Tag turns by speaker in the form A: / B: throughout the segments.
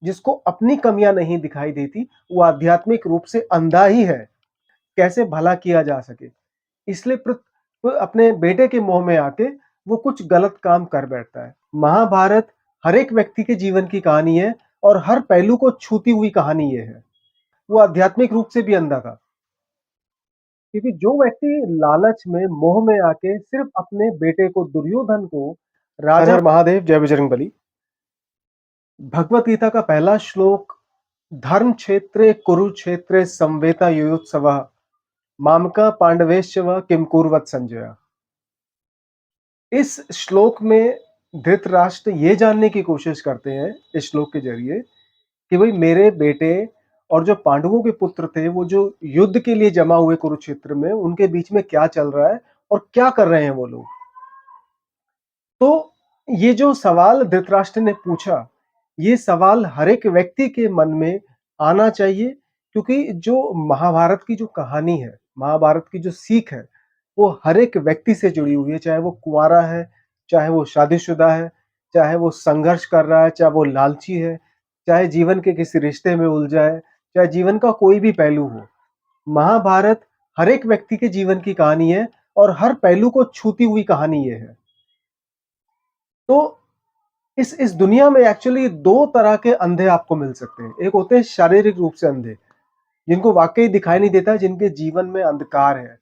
A: जिसको अपनी कमियां नहीं दिखाई देती, वो आध्यात्मिक रूप से अंधा ही है। कैसे भला किया जा सके, इसलिए वो अपने बेटे के मोह में आके वो कुछ गलत काम कर बैठता है। महाभारत हर एक व्यक्ति के जीवन की कहानी है और हर पहलू को छूती हुई कहानी ये है। वो आध्यात्मिक रूप से भी अंधा था, क्योंकि जो व्यक्ति लालच में मोह में आके सिर्फ अपने बेटे को दुर्योधन को राजा, हर हर महादेव, जय बजरंगबली। भगवत गीता का पहला श्लोक, धर्म क्षेत्रे कुरुक्षेत्रे संवेता युयुत्सवः मामका पांडवेश्व किम कुर्वत संजय। इस श्लोक में धृतराष्ट्र ये जानने की कोशिश करते हैं इस श्लोक के जरिए कि भाई मेरे बेटे और जो पांडवों के पुत्र थे वो जो युद्ध के लिए जमा हुए कुरुक्षेत्र में, उनके बीच में क्या चल रहा है और क्या कर रहे हैं वो लोग। तो ये जो सवाल धृतराष्ट्र ने पूछा, ये सवाल हर एक व्यक्ति के मन में आना चाहिए, क्योंकि जो महाभारत की जो कहानी है, महाभारत की जो सीख है, वो हर एक व्यक्ति से जुड़ी हुई है। चाहे वो कुंवारा है, चाहे वो शादीशुदा है, चाहे वो संघर्ष कर रहा है, चाहे वो लालची है, चाहे जीवन के किसी रिश्ते में उलझा है, चाहे जीवन का कोई भी पहलू हो। महाभारत हर एक व्यक्ति के जीवन की कहानी है और हर पहलू को छूती हुई कहानी ये है। तो इस दुनिया में एक्चुअली दो तरह के अंधे आपको मिल सकते हैं। एक होते हैं शारीरिक रूप से अंधे, जिनको वाकई दिखाई नहीं देता, जिनके जीवन में अंधकार है,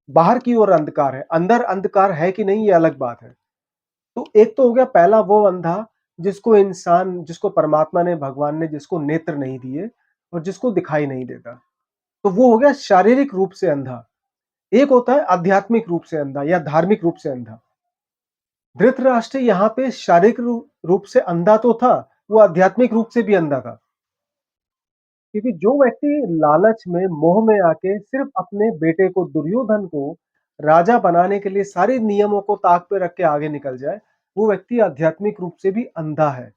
A: बाहर की ओर अंधकार है, अंदर अंधकार है कि नहीं ये अलग बात है। तो एक तो हो गया पहला वो अंधा जिसको परमात्मा ने, भगवान ने जिसको नेत्र नहीं दिए और जिसको दिखाई नहीं देता, तो वो हो गया शारीरिक रूप से अंधा। एक होता है आध्यात्मिक रूप से अंधा या धार्मिक रूप से अंधा। धृतराष्ट्र यहाँ पे शारीरिक रूप से अंधा तो था, वो आध्यात्मिक रूप से भी अंधा था, क्योंकि जो व्यक्ति लालच में मोह में आके सिर्फ अपने बेटे को, दुर्योधन को राजा बनाने के लिए सारे नियमों को ताक पे रख के आगे निकल जाए, वो व्यक्ति आध्यात्मिक रूप से भी अंधा है।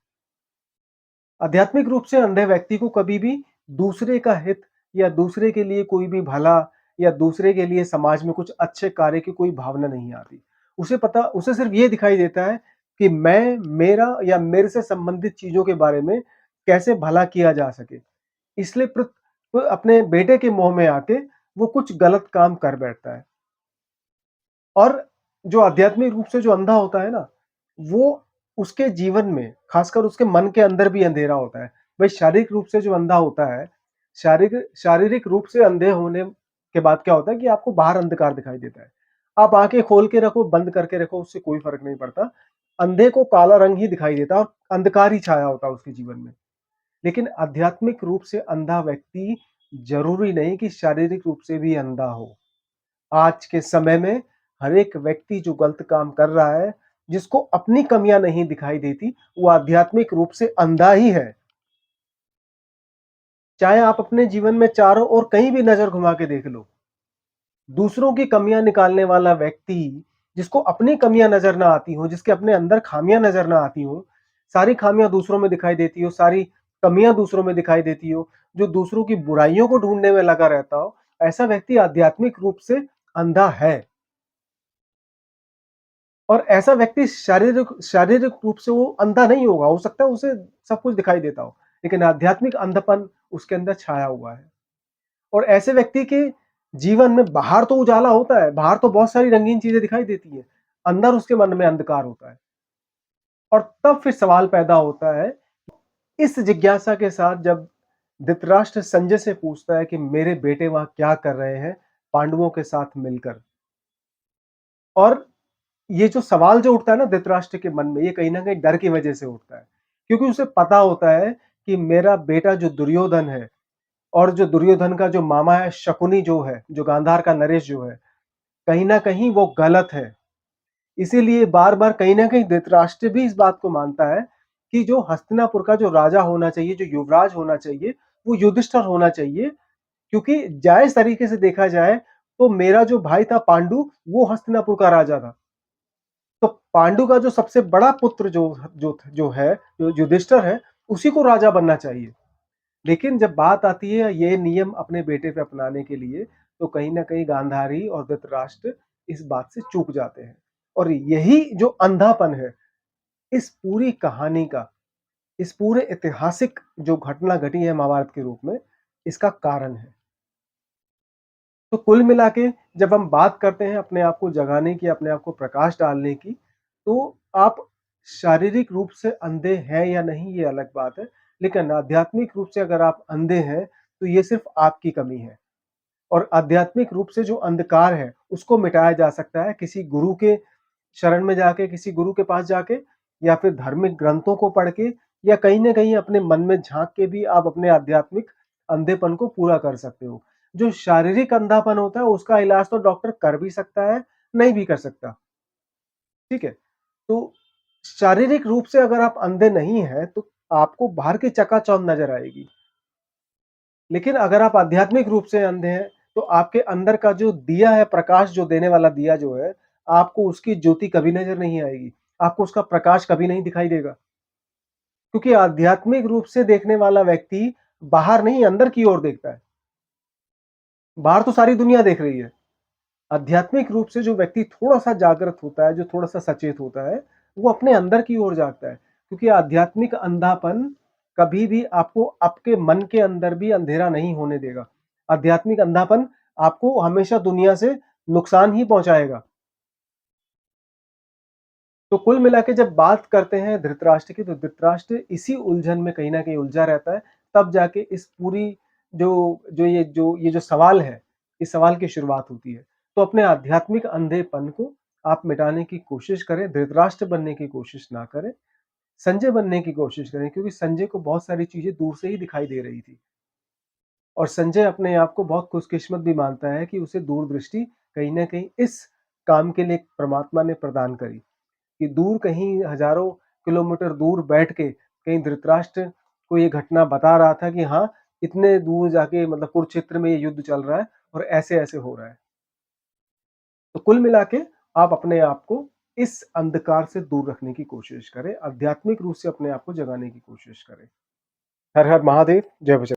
A: आध्यात्मिक रूप से अंधे व्यक्ति को कभी भी दूसरे का हित या दूसरे के लिए कोई भी भला या दूसरे के लिए समाज में कुछ अच्छे कार्य की कोई भावना नहीं आती। उसे सिर्फ ये दिखाई देता है कि मैं, मेरा या मेरे से संबंधित चीजों के बारे में कैसे भला किया जा सके। इसलिए वो अपने बेटे के मोह में आके वो कुछ गलत काम कर बैठता है। और जो आध्यात्मिक रूप से जो अंधा होता है ना, वो उसके जीवन में, खासकर उसके मन के अंदर भी अंधेरा होता है। भाई शारीरिक रूप से जो अंधा होता है, शारीरिक शारीरिक रूप से अंधे होने के बाद क्या होता है कि आपको बाहर अंधकार दिखाई देता है। आप आंखें खोल के रखो, बंद करके रखो, उससे कोई फर्क नहीं पड़ता। अंधे को काला रंग ही दिखाई देता है और अंधकार ही छाया होता है उसके जीवन में। लेकिन आध्यात्मिक रूप से अंधा व्यक्ति जरूरी नहीं कि शारीरिक रूप से भी अंधा हो। आज के समय में हर एक व्यक्ति जो गलत काम कर रहा है, जिसको अपनी कमियां नहीं दिखाई देती, वो आध्यात्मिक रूप से अंधा ही है। चाहे आप अपने जीवन में चारों ओर कहीं भी नजर घुमा के देख लो, दूसरों की कमियां निकालने वाला व्यक्ति, जिसको अपनी कमियां नजर ना आती हो, जिसके अपने अंदर खामियां नजर ना आती हो, सारी खामियां दूसरों में दिखाई देती हो, सारी कमियां दूसरों में दिखाई देती हो, जो दूसरों की बुराइयों को ढूंढने में लगा रहता हो, ऐसा व्यक्ति आध्यात्मिक रूप से अंधा है। और ऐसा व्यक्ति शारीरिक शारीरिक रूप से वो अंधा नहीं होगा, हो सकता है उसे सब कुछ दिखाई देता हो, लेकिन आध्यात्मिक अंधापन उसके अंदर छाया हुआ है। और ऐसे व्यक्ति के जीवन में बाहर तो उजाला होता है, बाहर तो बहुत सारी रंगीन चीजें दिखाई देती हैं, अंदर उसके मन में अंधकार होता है। और तब फिर सवाल पैदा होता है, इस जिज्ञासा के साथ जब धृतराष्ट्र संजय से पूछता है कि मेरे बेटे वहां क्या कर रहे हैं पांडवों के साथ मिलकर। और ये जो सवाल जो उठता है ना धृतराष्ट्र के मन में, ये कहीं ना कहीं डर की वजह से उठता है, क्योंकि उसे पता होता है कि मेरा बेटा जो दुर्योधन है, और जो दुर्योधन का जो मामा है शकुनी, जो है, जो गांधार का नरेश जो है, कहीं ना कहीं वो गलत है। इसीलिए बार बार कहीं ना कहीं धृतराष्ट्र भी इस बात को मानता है कि जो हस्तिनापुर का जो राजा होना चाहिए, जो युवराज होना चाहिए, वो युधिष्ठिर होना चाहिए। क्योंकि जायज तरीके से देखा जाए तो मेरा जो भाई था पांडु, वो हस्तिनापुर का राजा था। तो पांडु का जो सबसे बड़ा पुत्र जो युधिष्ठिर है, उसी को राजा बनना चाहिए। लेकिन जब बात आती है ये नियम अपने बेटे पे अपनाने के लिए, तो कहीं ना कहीं गांधारी और धृतराष्ट्र इस बात से चूक जाते हैं। और यही जो अंधापन है इस पूरी कहानी का, इस पूरे ऐतिहासिक जो घटना घटी है महाभारत के रूप में, इसका कारण है। तो कुल मिला के जब हम बात करते हैं अपने आप को जगाने की, अपने आप को प्रकाश डालने की, तो आप शारीरिक रूप से अंधे हैं या नहीं ये अलग बात है, लेकिन आध्यात्मिक रूप से अगर आप अंधे हैं, तो ये सिर्फ़ आपकी कमी है। और आध्यात्मिक रूप से जो अंधकार है, उसको मिटाया जा सकता है किसी गुरु के शरण में जाके, किसी गुरु के पास जाके या फिर धार्मिक ग्रंथों को पढ़ के या कहीं न कहीं अपने मन में झाँक के भी आप अपने आध्यात्मिक अंधेपन को पूरा कर सकते हो। जो शारीरिक अंधापन होता है, उसका इलाज तो डॉक्टर कर भी सकता है, नहीं भी कर सकता, ठीक है? तो शारीरिक रूप से अगर आप अंधे नहीं हैं, तो आपको बाहर की चकाचौंध नज़र आएगी। लेकिन अगर आप आध्यात्मिक रूप से अंधे हैं, तो आपके अंदर का जो दिया है, प्रकाश जो देने वाला दिया जो है, आपको उसकी ज्योति कभी नज़र नहीं आएगी। आपको उसका प्रकाश कभी नहीं दिखाई देगा। क्योंकि आध्यात्मिक रूप से देखने वाला व्यक्ति बाहर नहीं, अंदर की ओर देखता है। बाहर तो सारी दुनिया देख रही है। आध्यात्मिक रूप से जो व्यक्ति थोड़ा-सा जागृत होता है, जो थोड़ा-सा सचेत होता है, वो अपने अंदर की ओर जागता है। क्योंकि आध्यात्मिक अंधापन कभी भी आपको आपके मन के अंदर भी अंधेरा नहीं होने देगा। आध्यात्मिक अंधापन आपको हमेशा दुनिया से नुकसान ही पहुँचाएगा। तो कुल मिला के जब बात करते हैं धृतराष्ट्र की, तो धृतराष्ट्र इसी उलझन में कहीं न कहीं उलझा रहता है। तब जाके इस पूरी जो जो सवाल है, इस सवाल की शुरुआत होती है। तो अपने आध्यात्मिक अंधेपन को आप मिटाने की कोशिश करें, धृतराष्ट्र बनने की कोशिश ना करें, संजय बनने की कोशिश करें क्योंकि संजय को बहुत सारी चीज़ें दूर से ही दिखाई दे रही थी। और संजय अपने आप को बहुत खुशकिस्मत भी मानता है कि उसे दूरदृष्टि कहीं न कहीं इस काम के लिए परमात्मा ने प्रदान करी। कि दूर कहीं हज़ारों किलोमीटर दूर बैठ के कहीं धृतराष्ट्र को ये घटना बता रहा था कि हाँ, इतने दूर जाके मतलब कुरुक्षेत्र में ये युद्ध चल रहा है और ऐसे-ऐसे हो रहा है। तो कुल मिला के आप अपने आप को इस अंधकार से दूर रखने की कोशिश करें, आध्यात्मिक रूप से अपने आप को जगाने की कोशिश करें। हर हर महादेव, जय बजरंग।